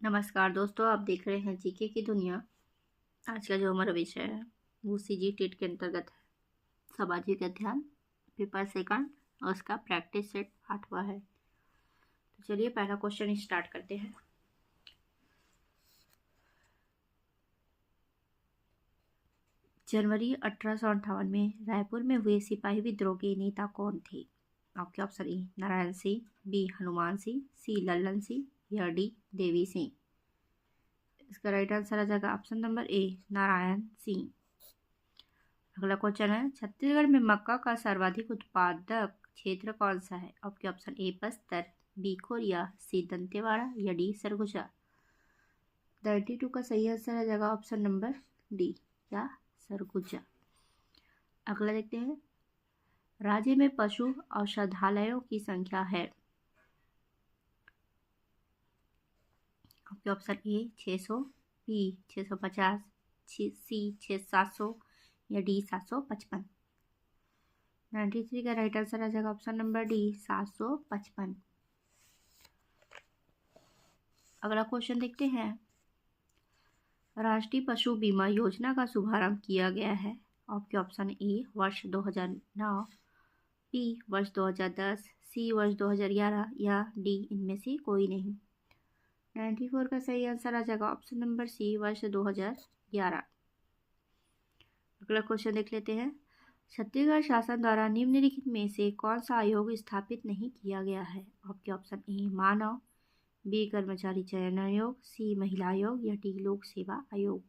नमस्कार दोस्तों, आप देख रहे हैं जीके की दुनिया। आज का जो हमारा विषय है वो सीजी टेट के अंतर्गत है। सामाजिक अध्ययन पेपर सेकंड और उसका प्रैक्टिस सेट 8वां है। तो चलिए पहला क्वेश्चन स्टार्ट करते हैं। जनवरी 1858 में रायपुर में हुए सिपाही विद्रोह के नेता कौन थे? आपके option A Narayan Singh, B Hanuman Singh, C Lallan Singh या डी देवी सिंह। इसका राइट आंसर आ जाएगा option number A Narayan Singh. अगला क्वेश्चन है, छत्तीसगढ़ में मक्का का सर्वाधिक उत्पादक क्षेत्र कौन सा है? आपके option A Bastar, B Koriya, C Dantewada या डी सरगुजा। 32 का सही आंसर आ जाएगा ऑप्शन नंबर डी या सरगुजा। अगला देखते हैं, राज्य में पशु औषधालयों की संख्या है? आपके ऑप्शन ए 600, बी 650, सी 700 या डी 755। 93 का राइट आंसर आ जाएगा ऑप्शन नंबर डी 755। अगला क्वेश्चन देखते हैं, राष्ट्रीय पशु बीमा योजना का शुभारंभ किया गया है? आपके ऑप्शन ए वर्ष 2009, बी वर्ष 2010, सी वर्ष 2011 या डी इनमें से कोई नहीं। 94 का सही आंसर आ जाएगा ऑप्शन नंबर सी वर्ष 2011। अगला क्वेश्चन देख लेते हैं, छत्तीसगढ़ शासन द्वारा निम्नलिखित में से कौन सा आयोग स्थापित नहीं किया गया है? आपके ऑप्शन ए मानव, बी कर्मचारी चयन आयोग, सी महिला आयोग या डी लोक सेवा आयोग।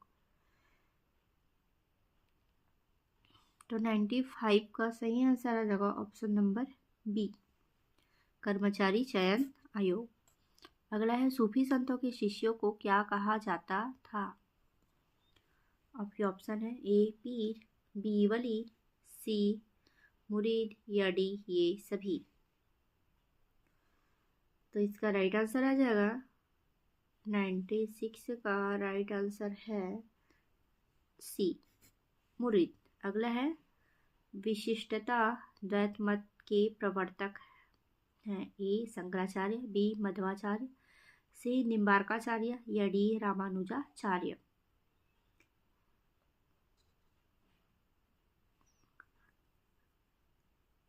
तो 95 का सही आंसर आ जाएगा ऑप्शन नंबर बी कर्मचारी चयन आयोग। अगला है, सूफी संतों के शिष्यों को क्या कहा जाता था? आपके ऑप्शन है ए पीर, बी वली, सी मुरीद या डी ये सभी। तो इसका राइट आंसर आ जाएगा 96 का राइट आंसर है सी मुरीद। अगला है, विशिष्टता द्वैत मत के प्रवर्तक हैं? ए शंकराचार्य, बी मध्वाचार्य, सी निम्बार्काचार्य या डी रामानुजाचार्य।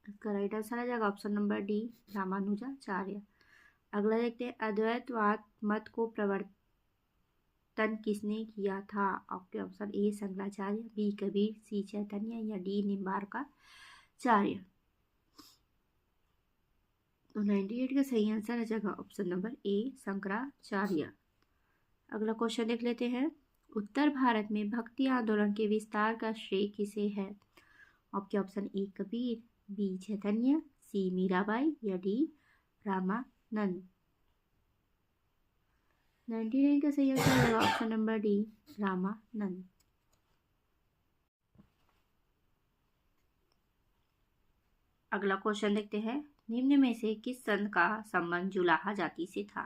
इसका राइट आंसर आ जाएगा ऑप्शन नंबर डी रामानुजाचार्य। अगला देखते हैं, अद्वैतवाद मत को प्रवर्तन किसने किया था? आपके option A Shankaracharya, B Kabir, C Chaitanya या डी निम्बार्काचार्य। तो 98 का सही आंसर आ जाएगा ऑप्शन नंबर ए शंकराचार्य। अगला क्वेश्चन देख लेते हैं, उत्तर भारत में भक्ति आंदोलन के विस्तार का श्रेय किसे है? आपके ऑप्शन ए कबीर, बी चैतन्य, सी मीराबाई या डी रामानंद। 99 का सही आंसर है ऑप्शन नंबर डी रामानंद। अगला क्वेश्चन देखते हैं, निम्न में से किस संत का संबंध जुलाहा जाति से था?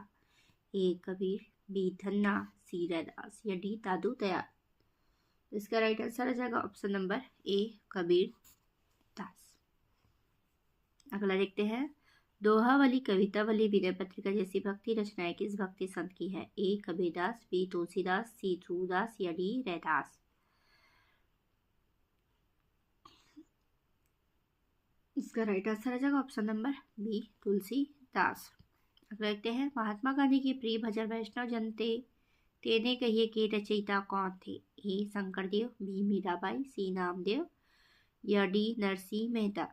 ए कबीर, बी धन्ना, सी रैदास या डी दादू दयाल। इसका राइट आंसर आ जाएगा ऑप्शन नंबर ए कबीर दास। अगला देखते हैं, दोहावली, कवितावली, विनय पत्रिका जैसी भक्ति रचनाएं किस भक्ति संत की है? ए कबीरदास, बी तुलसीदास, सी ध्रुवदास या डी रैदास। इसका राइट आंसर आ जाएगा ऑप्शन नंबर बी तुलसीदास। अगला देखते हैं, महात्मा गांधी की प्रिय भजन वैष्णव जनते तेने कहिए के रचयिता कौन थे? A Shankardev, B Mirabai, C Namdev या D Narsinh Mehta.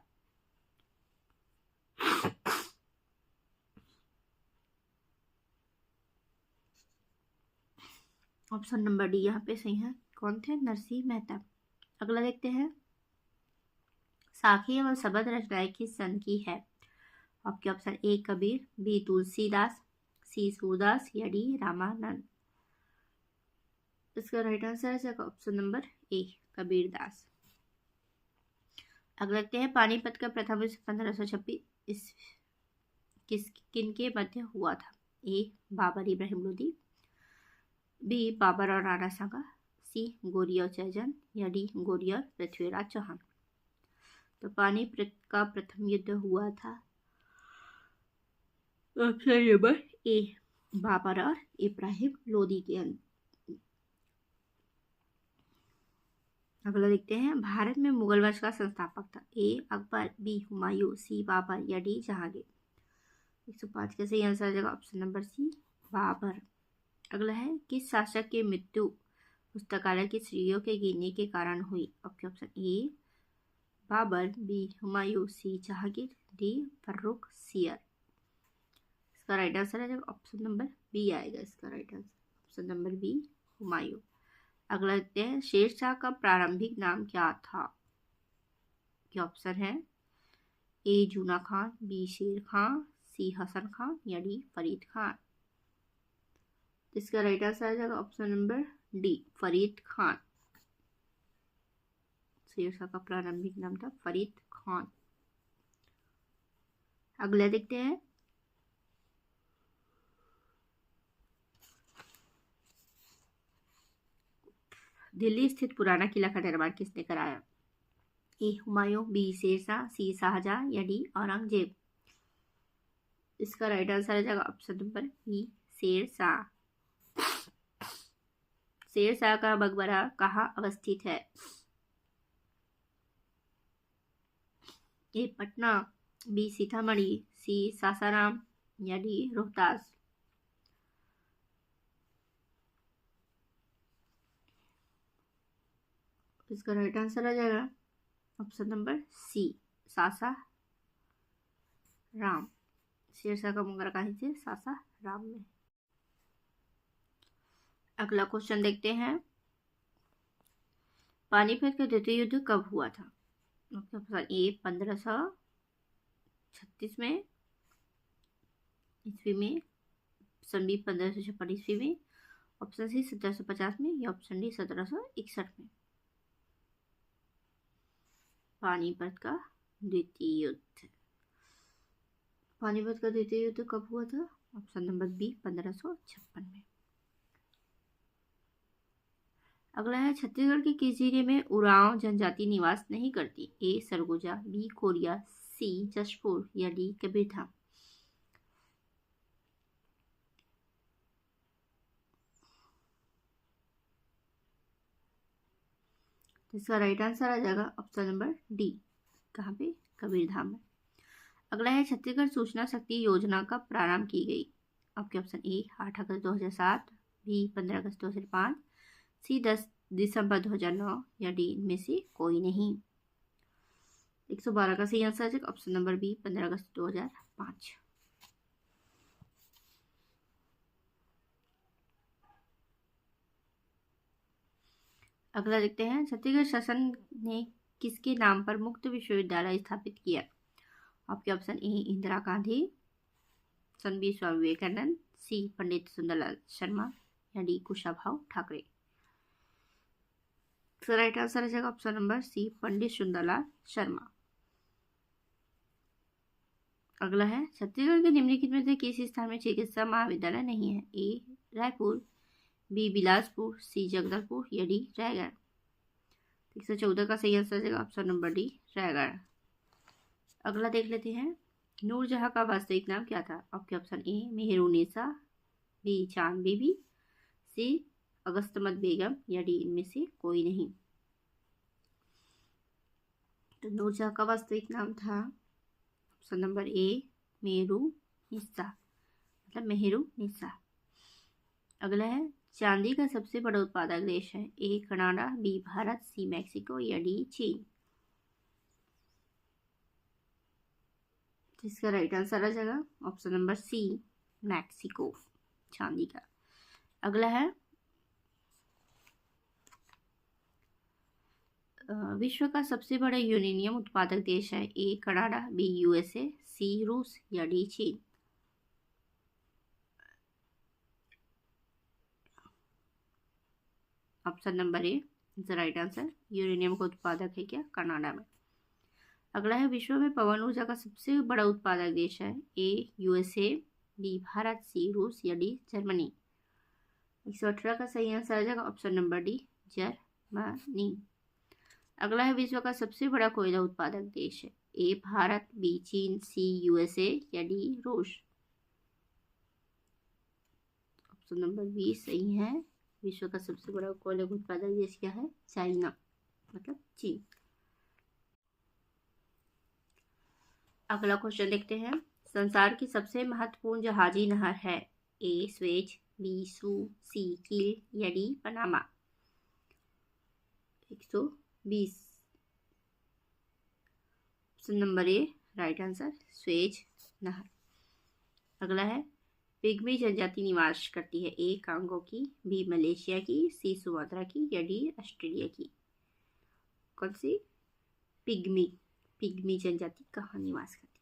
Option number D यहाँ पे सही है। कौन थे? नरसिंह मेहता। अगला देखते हैं, साखी एवं शबद रचनाएं किस संत की है? आपके option A Kabir, B Tulsidas, C Surdas या डी रामानंद। इसका राइट आंसर है ऑप्शन नंबर ए कबीरदास। अगला देखते हैं, पानीपत का प्रथम युद्ध 1526 किनके मध्य हुआ था? ए बाबर इब्राहिम लोदी, बी बाबर और राणा सांगा, सी गोरी और जयचंद या डी गोरी और पृथ्वीराज चौहान। तो पानीपत का प्रथम युद्ध हुआ था ऑप्शन नंबर ए बाबर और इब्राहिम लोदी के अगला देखते हैं, भारत में मुगल वंश का संस्थापक था। ए अकबर, बी हुमायूं, सी बाबर या डी जहांगीर। 105 का सही आंसर आ जाएगा ऑप्शन नंबर सी बाबर। अगला है, किस शासक की मृत्यु पुस्तकालय की सीढ़ियों के गिरने के कारण हुई। आपके option A Babar, B Humayun, C Jahangir, D Farrukh Siyar. इसका राइट आंसर आ जाएगा ऑप्शन नंबर बी आएगा इसका right answer, option number B Humayun. अगला देखते हैं, शेरशाह का प्रारंभिक नाम क्या था। क्या ऑप्शन है, ए जूना खान, बी शेर खान, सी हसन खान या डी फरीद खान। इसका राइट आंसर आ जाएगा option number D Farid Khan. Shershah का प्रारंभिक नाम था फरीद खान। अगला देखते हैं, दिल्ली स्थित पुराना किला का निर्माण किसने कराया। A Humayun, B Shershah, C Shahjahan या डी औरंगजेब। इसका राइट आंसर आ जाएगा option number B Shershah. Shershah का मकबरा कहाँ अवस्थित है। A Patna, B Sitamarhi, C Sasaram या डी रोहतास। इसका राइट आंसर आ जाएगा option number C Sasaram. Shershah का मकबरा कहाँ है, सासाराम में। अगला क्वेश्चन देखते हैं, पानीपत का द्वितीय युद्ध कब हुआ था। ऑप्शन ए 1536 में ईस्वी में, ऑप्शन बी 1556 ईस्वी में, ऑप्शन सी 1750 में या ऑप्शन डी 1761 में। पानीपत का द्वितीय युद्ध, पानीपत का द्वितीय युद्ध कब हुआ था। ऑप्शन नंबर बी 1556 में। अगला है, छत्तीसगढ़ के किस जिले में उरांव जनजाति निवास नहीं करती। ए सरगुजा, बी कोरिया, सी जशपुर या डी कबीरधाम। इसका राइट आंसर आ जाएगा ऑप्शन नंबर डी, कहाँ पे, कबीरधाम में। अगला है, छत्तीसगढ़ सूचना शक्ति योजना कब प्रारंभ की गई। आपके ऑप्शन ए 8 अगस्त 2007, बी 15 अगस्त 2005, सी 10 दिसंबर 2009 या डी इनमें से कोई नहीं। 112 का सही आंसर है ऑप्शन नंबर बी 15 अगस्त 2005। अगला देखते हैं, छत्तीसगढ़ शासन ने किसके नाम पर मुक्त विश्वविद्यालय स्थापित किया। आपके option A Indira Gandhi, option B Swami Vivekananda, C Pandit Sundarlal Sharma या D Kushabhau Thakre. Right answer है option number C Pandit Sundarlal Sharma. अगला है, छत्तीसगढ़ के निम्नलिखित में से किस स्थान में चिकित्सा महाविद्यालय नहीं है। ए रायपुर, बी बिलासपुर, सी जगदलपुर या डी रायगढ़। 114 का सही आंसर है ऑप्शन नंबर डी रायगढ़। अगला देख लेते हैं, नूरजहां का वास्तविक नाम क्या था। आपके ऑप्शन ए मेहरुन्निसा, बी चांद बीबी, सी अगस्तमत बेगम या डी इनमें से कोई नहीं। तो नूरजहां का वास्तविक नाम था ऑप्शन नंबर ए मेहरुन्निसा, मतलब मेहरुन्निसा। अगला है, चांदी का सबसे बड़ा उत्पादक देश है। A Canada, B Bharat, C Mexico या डी चीन। इसका राइट आंसर आ जाएगा ऑप्शन नंबर सी मैक्सिको, चांदी का। अगला है, विश्व का सबसे बड़ा यूरेनियम उत्पादक देश है। ए कनाडा, बी यूएसए, सी रूस या डी चीन। Option number A is the right answer, uranium का उत्पादक है क्या, कनाडा में। अगला है, विश्व में पवन ऊर्जा का सबसे बड़ा उत्पादक देश है। ए यूएसए, बी भारत, सी रूस या डी जर्मनी। 118 का सही आंसर आ जाएगा ऑप्शन नंबर डी जर्मनी। अगला है, विश्व का सबसे बड़ा कोयला उत्पादक देश है। ए भारत, बी चीन, सी यूएसए या डी रूस। ऑप्शन नंबर बी सही है। विश्व का सबसे बड़ा कोयले उत्पादक देश क्या है? चाइना, मतलब चीन। अगला क्वेश्चन देखते हैं। संसार की सबसे महत्वपूर्ण जहाजी नहर है? ए स्वेज, बी सू, सी कील या डी पनामा। 120। ऑप्शन नंबर ए राइट आंसर, स्वेज नहर। अगला है, पिग्मी जनजाति निवास करती है? ए कांगो की, बी मलेशिया की, सी सुमात्रा की या डी ऑस्ट्रेलिया की। कौन सी? पिग्मी जनजाति कहाँ निवास करती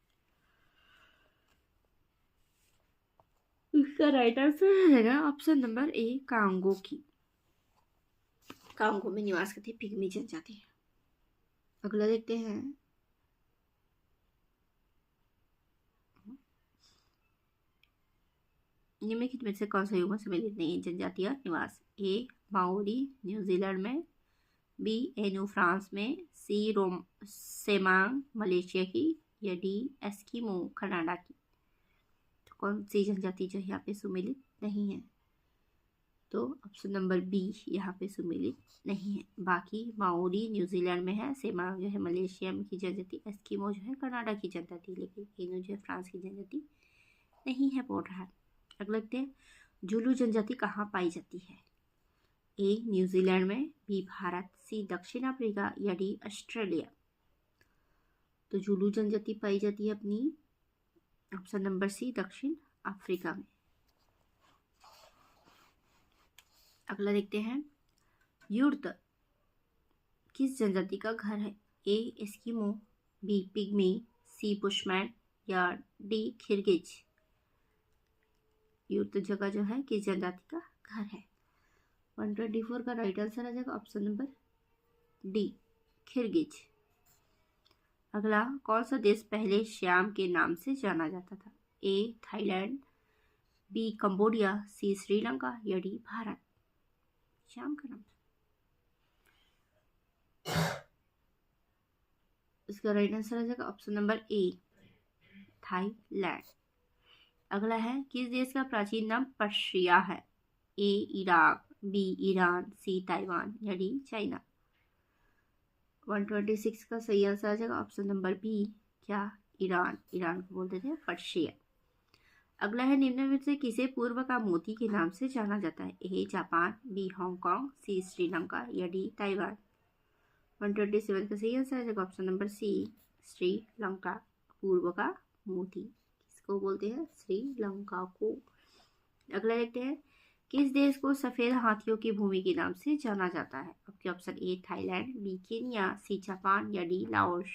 है? इसका राइट आंसर रहेगा ऑप्शन नंबर ए कांगो की। कांगो में निवास करती है पिग्मी जनजाति। अगला देखते हैं। निम्नलिखित में से कौन सा युगों सम्मिलित नहीं है जनजातीय निवास? ए माओरी न्यूजीलैंड में, बी एनु फ्रांस में, सी सेमांग मलेशिया की या डी एस्किमो कनाडा की। तो कौन सी जनजाति जो यहाँ पे सम्मिलित नहीं है? तो ऑप्शन नंबर बी यहाँ पे सम्मिलित नहीं है। बाकी माओरी न्यूजीलैंड में है, सेमांग जो है मलेशिया की जनजाति, एस्किमो जो है कनाडा की जनजाति, लेकिन एनु जो है फ्रांस की जनजाति नहीं है बोल रहा है। अगला देखते हैं, जुलू जनजाति कहाँ पाई जाती है? ए न्यूजीलैंड में, बी भारत, सी दक्षिण अफ्रीका या डी ऑस्ट्रेलिया। तो जुलू जनजाति पाई जाती है अपनी ऑप्शन नंबर सी दक्षिण अफ्रीका में। अगला देखते हैं, युर्त किस जनजाति का घर है? ए एस्किमो, बी पिग्मी, सी बुशमैन या डी खिरगिज। युर्त जगह जो है किस जनजाति का घर है? 124 का राइट आंसर आ जाएगा ऑप्शन नंबर डी खिरगिज। अगला, कौन सा देश पहले श्याम के नाम से जाना जाता था? ए थाईलैंड, बी कंबोडिया, सी श्रीलंका या डी भारत। श्याम का नाम, इसका राइट आंसर आ जाएगा ऑप्शन नंबर ए थाईलैंड। अगला है, किस देश का प्राचीन नाम पर्शिया है? ए इराक, बी ईरान, सी ताइवान या डी चाइना। 126 का सही आंसर आ जाएगा ऑप्शन नंबर बी, क्या? ईरान। ईरान को बोलते थे पर्शिया। अगला है, निम्न में से किसे पूर्व का मोती के नाम से जाना जाता है? ए जापान, बी हांगकांग, सी श्रीलंका या डी ताइवान। 127 का सही आंसर आ जाएगा ऑप्शन नंबर सी श्रीलंका। पूर्व का मोती किसको बोलते हैं? श्रीलंका को। अगला देखते हैं, किस देश को सफेद हाथियों की भूमि के नाम से जाना जाता है? आपके option A Thailand, B Kenya, C Japan या डी लाओस।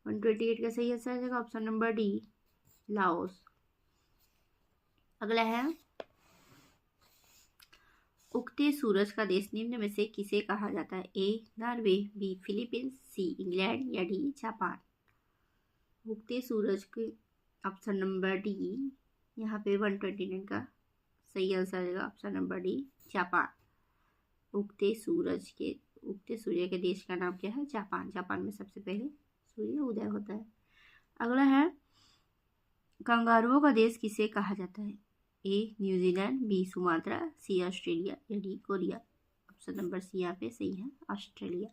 128 का सही आंसर आ जाएगा ऑप्शन नंबर डी लाओस। अगला है, उगते सूरज का देश निम्न में से किसे कहा जाता है? A Norway, B Philippines, C England या डी जापान। उगते सूरज के ऑप्शन नंबर डी, यहाँ पे 129 का सही आंसर आ जाएगा ऑप्शन नंबर डी जापान। उगते सूर्य के देश का नाम क्या है? जापान। जापान में सबसे पहले सूर्य उदय होता है। अगला है, कंगारुओं का देश किसे कहा जाता है? A New Zealand, B Sumatra, C Australia या D Korea. Option number C यहाँ पे सही है, ऑस्ट्रेलिया।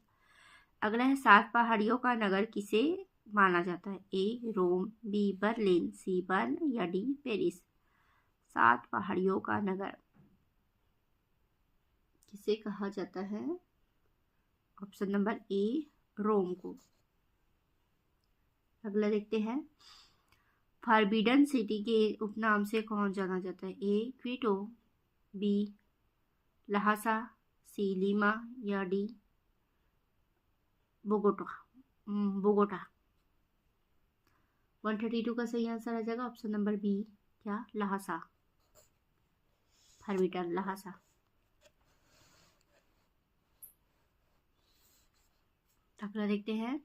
अगला है, 7 पहाड़ियों का नगर किसे माना जाता है? ए रोम, बी बर्लिन, सी बर्न या डी पेरिस। 7 पहाड़ियों का नगर किसे कहा जाता है? ऑप्शन नंबर ए रोम को। अगला देखते हैं, फॉरबिडन सिटी के उपनाम से कौन जाना जाता है? ए क्विटो, बी लहासा, सी लीमा या डी बोगोटा। 132 का सही आंसर आ जाएगा ऑप्शन नंबर बी, क्या? लहासा। फॉरबिडन लहासा। अगला देखते हैं,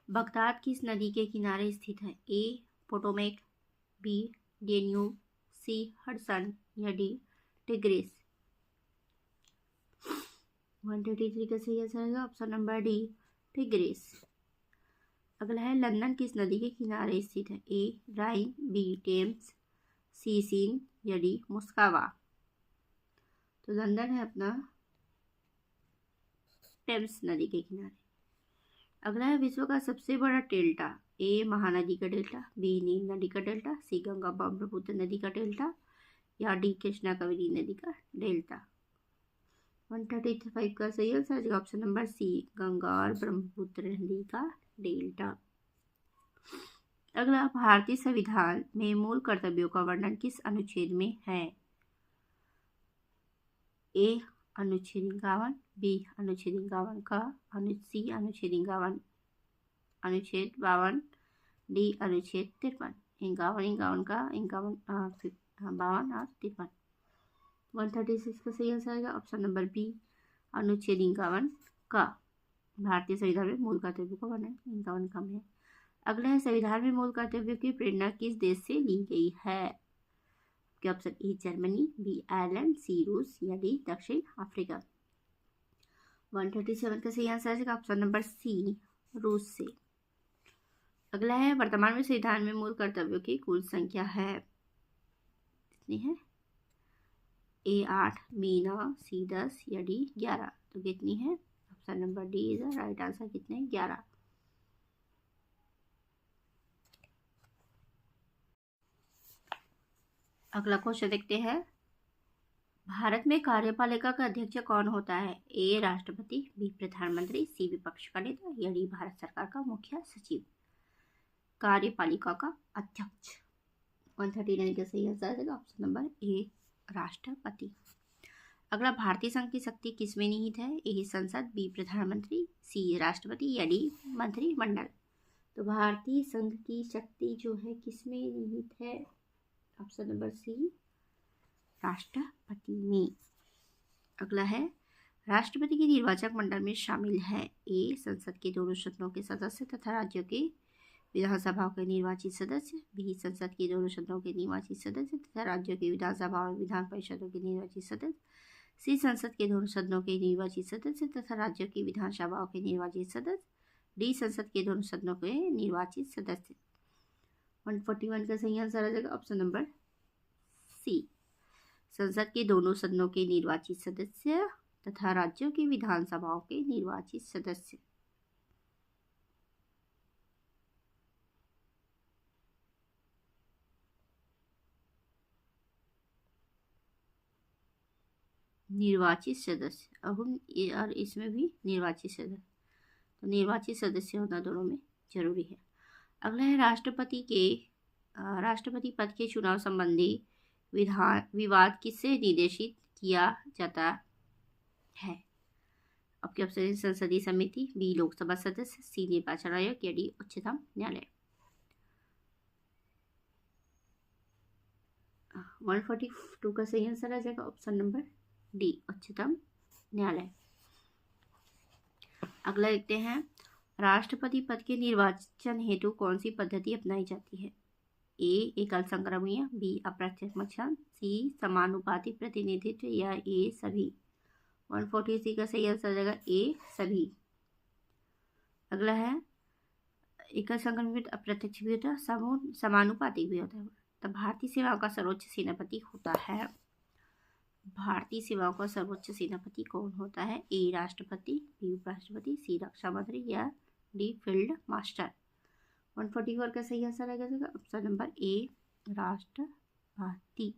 बगदाद किस नदी के किनारे स्थित है? ए पोटोमेक, बी डेन्यूब, सी हडसन या डी टिग्रिस। 133 का सही आंसर है ऑप्शन नंबर डी टिग्रिस। अगला है, लंदन किस नदी के किनारे स्थित है? ए राइन, बी टेम्स, सी सीन या डी मुस्कावा। तो लंदन है अपना टेम्स नदी के किनारे। अगला है विश्व का सबसे बड़ा डेल्टा। ए महानदी का डेल्टा, बी नील नदी का डेल्टा, सी गंगा ब्रह्मपुत्र नदी का डेल्टा या डी कृष्णा कावेरी नदी का डेल्टा। 135 का सही answer option number C, Ganga और ब्रह्मपुत्र नदी का डेल्टा। अगला, भारतीय संविधान में मूल कर्तव्यों का वर्णन किस अनुच्छेद में है? ए अनुच्छेद 51, बी अनुच्छेद 51 का, सी अनुच्छेद 51, अनुच्छेद 52, डी अनुच्छेद 53। 51 का 52 और 53। 136 का सही आंसर आएगा ऑप्शन नंबर बी, अनुच्छेद 51 का। भारतीय संविधान में मूल कर्तव्यों का वर्णन 51 का है। अगला है, संविधान में मूल कर्तव्यों की प्रेरणा किस देश से ली गई है? Option A Germany, B Ireland, C रूस या डी दक्षिण अफ्रीका। 137 का सही आंसर है ऑप्शन नंबर सी, रूस से। अगला है, वर्तमान में संविधान में मूल कर्तव्यों की कुल संख्या है कितनी है? ए 8, बी 9, सी 10 या डी 11। तो कितनी है? Option number D is the right answer. कितने? 11। अगला क्वेश्चन देखते हैं, भारत में कार्यपालिका का अध्यक्ष कौन होता है? ए राष्ट्रपति, बी प्रधानमंत्री, सी विपक्ष का नेता या डी भारत सरकार का मुख्य सचिव। कार्यपालिका का अध्यक्ष 139 का सही आंसर है ऑप्शन नंबर ए, राष्ट्रपति। अगला, भारतीय संघ की शक्ति किसमें निहित है? ए संसद, बी प्रधानमंत्री, सी राष्ट्रपति या डी मंत्रिमंडल। तो भारतीय संघ की शक्ति जो है किसमें निहित है? ऑप्शन नंबर सी, राष्ट्रपति में। अगला है, राष्ट्रपति के निर्वाचक मंडल में शामिल है ए संसद के दोनों सदनों के सदस्य तथा राज्यों के विधानसभाओं के निर्वाचित सदस्य, बी संसद के दोनों सदनों के निर्वाचित सदस्य तथा राज्यों के विधानसभाओं और विधान परिषदों के निर्वाचित सदस्य, सी संसद के दोनों सदनों के निर्वाचित सदस्य तथा राज्यों की विधानसभाओं के निर्वाचित सदस्य, डी संसद के दोनों सदनों के निर्वाचित सदस्य। 141 का सही आंसर आ जाएगा ऑप्शन नंबर सी, संसद के दोनों सदनों के निर्वाचित सदस्य तथा राज्यों की विधानसभाओं के निर्वाचित सदस्य। निर्वाचित सदस्य, अब और इसमें भी निर्वाचित सदस्य, तो निर्वाचित सदस्य होना दोनों में जरूरी है। अगला है, राष्ट्रपति पद के चुनाव संबंधी विवाद किससे निर्देशित किया जाता है? आपके ऑप्शन, संसदीय समिति, बी लोकसभा सदस्य, सी निर्वाचन आयोग या डी उच्चतम न्यायालय। 142 का सही आंसर आ जाएगा ऑप्शन नंबर डी, उच्चतम न्यायालय। अगला देखते हैं, राष्ट्रपति पद के निर्वाचन हेतु कौन सी पद्धति अपनाई जाती है? ए एकल संक्रमणीय, बी अप्रत्यक्ष मतदान, सी समानुपातिक प्रतिनिधित्व या ए सभी। 143 का सही आंसर जाएगा ए सभी। अगला है, एकल संक्रमित अप्रत्यक्ष भी होता है, समानुपातिक भी होता है। तो भारतीय सेवाओं का सर्वोच्च सेनापति होता है, भारतीय सेवाओं का सर्वोच्च सेनापति कौन होता है? ए राष्ट्रपति, बी उपराष्ट्रपति, सी रक्षा मंत्री या डी फील्ड मास्टर। 144 का सही आंसर आएगा ऑप्शन नंबर ए, राष्ट्रपति।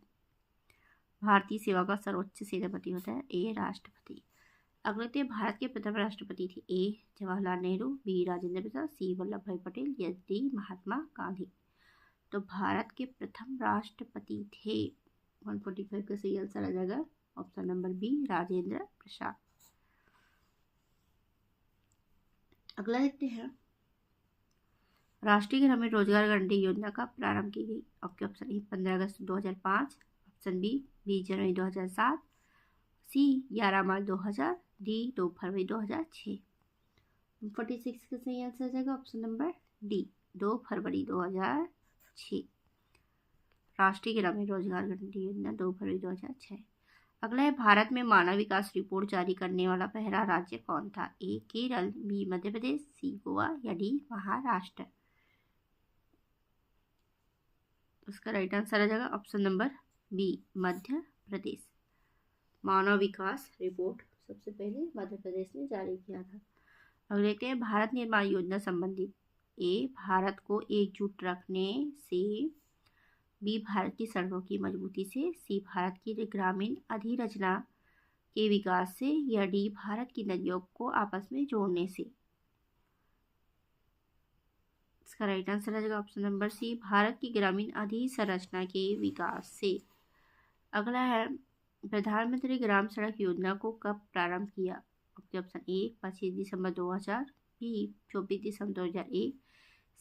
भारतीय सेवा का सर्वोच्च सेनापति होता है ए राष्ट्रपति। अगले, भारत के प्रथम राष्ट्रपति थे? ए जवाहरलाल नेहरू, बी राजेंद्र प्रसाद, सी वल्लभ भाई पटेल या डी महात्मा गांधी। तो भारत के प्रथम राष्ट्रपति थे। 145 का सही आंसर आ जाएगा option number B, Rajendra Prasad. अगला देखते हैं, राष्ट्रीय ग्रामीण रोजगार गारंटी योजना का प्रारंभ की गई। आपके ऑप्शन ए 15 अगस्त 2005, ऑप्शन बी 20 जनवरी 2007, सी 11 मार्च 2000, डी 2 फरवरी 2006। 46 का सही आंसर जाएगा ऑप्शन नंबर डी, 2 फरवरी 2006। राष्ट्रीय ग्रामीण रोजगार गारंटी योजना 2 फरवरी 2006। अगला है, भारत में मानव विकास रिपोर्ट जारी करने वाला पहला राज्य कौन था? ए केरल, बी मध्य प्रदेश, सी गोवा या डी महाराष्ट्र। उसका राइट आंसर आ जाएगा option number B, Madhya Pradesh. मानव विकास रिपोर्ट सबसे पहले मध्य प्रदेश ने जारी किया था। अब देखते हैं भारत निर्माण योजना संबंधित। ए, भारत को एकजुट रखने से। बी, भारत की सड़कों की मजबूती से। सी, भारत की ग्रामीण अधिरचना के विकास से। या डी, भारत की नदियों को आपस में जोड़ने से। इसका राइट आंसर आ जाएगा ऑप्शन नंबर सी, भारत की ग्रामीण अधिसंरचना के विकास से। अगला है प्रधानमंत्री ग्राम सड़क योजना को कब प्रारंभ किया। आपके ऑप्शन ए 25 दिसंबर 2000, बी 24 दिसंबर 2001,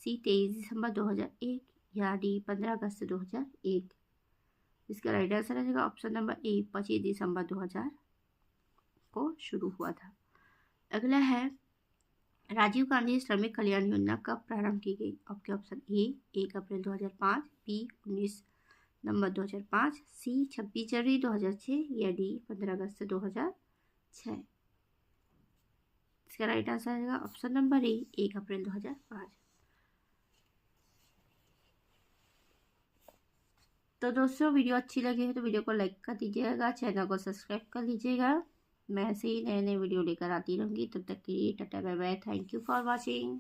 सी 23 दिसंबर 2001 या डी 15 अगस्त 2001। इसका राइट आंसर आ जाएगा ऑप्शन नंबर ए 25 दिसंबर 2000 को शुरू हुआ था। अगला है राजीव गांधी श्रमिक कल्याण योजना कब प्रारंभ की गई। आपके ऑप्शन ए 1 अप्रैल 2005, बी 19 नवंबर 2005, सी 26 जनवरी 2006 या डी 15 अगस्त 2006। इसका राइट आंसर आएगा ऑप्शन नंबर ए 1 अप्रैल 2005। तो दोस्तों वीडियो अच्छी लगी है तो वीडियो को लाइक कर दीजिएगा, चैनल को सब्सक्राइब कर लीजिएगा। मैं ऐसे ही नए नए वीडियो लेकर आती रहूँगी। तब तक के लिए tata bye bye, thank you for watching.